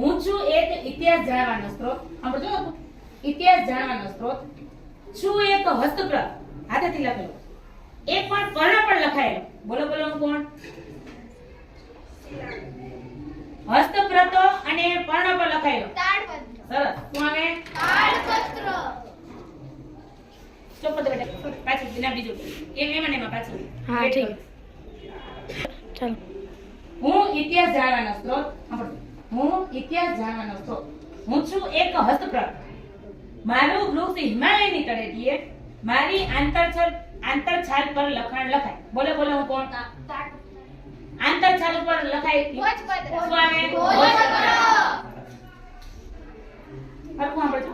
હું છું એક ઇતિહાસ જાણવાનો સ્ત્રોત. સાંભળજો ઇતિહાસ જાણવાનો સ્ત્રોત. છું એક હસ્તપ્રત હાથેથી લખેલો. એક પણ પર્ણ પણ લખાયેલો. બોલો બોલો હું કોણ? હસ્તપ્રતો અને પર્ણ પર લખાયેલો. તાડપત્ર. સરસ. શું આવે? તાડપત્ર. ચોપડ બેટા પાછું દિના બીજું એમ એમાં પાછું. હા ઠીક ચાલો. હું ઇતિહાસ જાણવાનો સ્ત્રોત. સાંભળો. હું ઇતિહાસ જાણવાનો સ્ત્રોત. હું છું એક હસ્તપ્રત. મારું વૃક્ષ હિમાલયની તળેટીએ મારી આંતરછાલ પર લખાણ લખાય. બોલો બોલો હું કોણ? આંતરછાલ પર લખાય. ભોજપત્ર. શું આવે? ભોજપત્ર. હરખું સાંભળજો.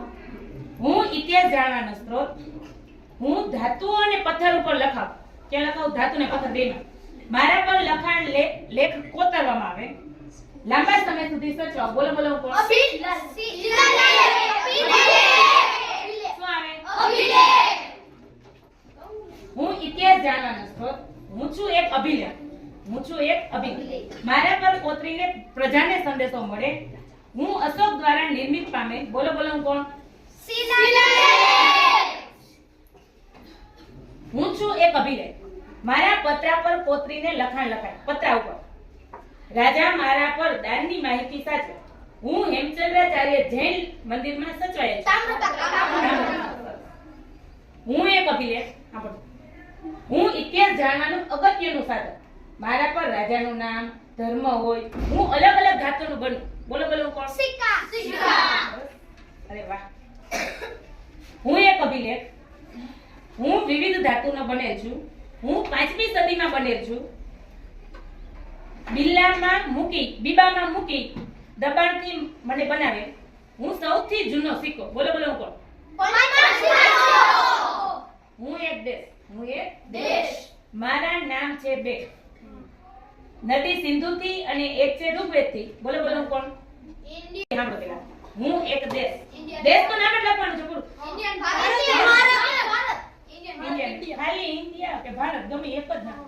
હું ઇતિહાસ જાણવાનો સ્ત્રોત. હું ધાતુઓ અને પથ્થર ઉપર લખાવ. ક્યાં લખાવ? ધાતુ ને પથ્થર બેમાં. મારા પર લખાણ લેખ કોતરવામાં આવે. લાંબા સમય સુધી સચવાવ. બોલો બોલો હું કોણ? અભિલેખ. શું આવે? અભિલેખ. હું ઇતિહાસ જાણવાનો સ્ત્રોત. હું છું એક અભિલેખ. હું છું એક અભિલેખ. મારા પર કોતરીને પ્રજાને સંદેશો મળે. હું અશોક દ્વારા નિર્મિત પામે. બોલો બોલો હું કોણ? શિલાલેખ. હું છું એક અભિલેખ. મારા પત્રા પર કોતરીને લખાણ લખાય. પત્રા ઉપર રાજા મારા પર દાનની માહિતી સાચવે. હું હેમચંદ્રાચાર્ય જૈન મંદિરમાં સચવાયેલ છું. હું એક અભિલેખ. સાંભળો. હું ઇતિહાસ જાણવાનું અગત્યનું સાધન. મારા પર રાજાનું નામ, ધર્મ હોય. હું અલગ અલગ ધાતુનું બનું. બોલો બોલો હું કોણ? સિક્કા. અરે વાહ. હું એક અભિલેખ. હું વિવિધ ધાતુનો બનેલ છું. હું 5મી સદીમાં બનેલ છું. બીબામાં મૂકી દબાણથી મને બનાવે. હું સૌથી જૂનો સિક્કો. બોલો બોલો હું કોણ? હું એક દેશ. હું એક દેશ. મારા નામ છે બે. નદી સિંધુથી અને એક છે ઋગ્વેદથી. બોલો બોલો હું કોણ? સાંભળો પહેલા. હું એક દેશ. દેશ તો નામ જ લખવાનું છે પૂરું. ઇન્ડિયન ભારત. ઇન્ડિયા. ખાલી ઇન્ડિયા કે ભારત ગમે એક જ નામ.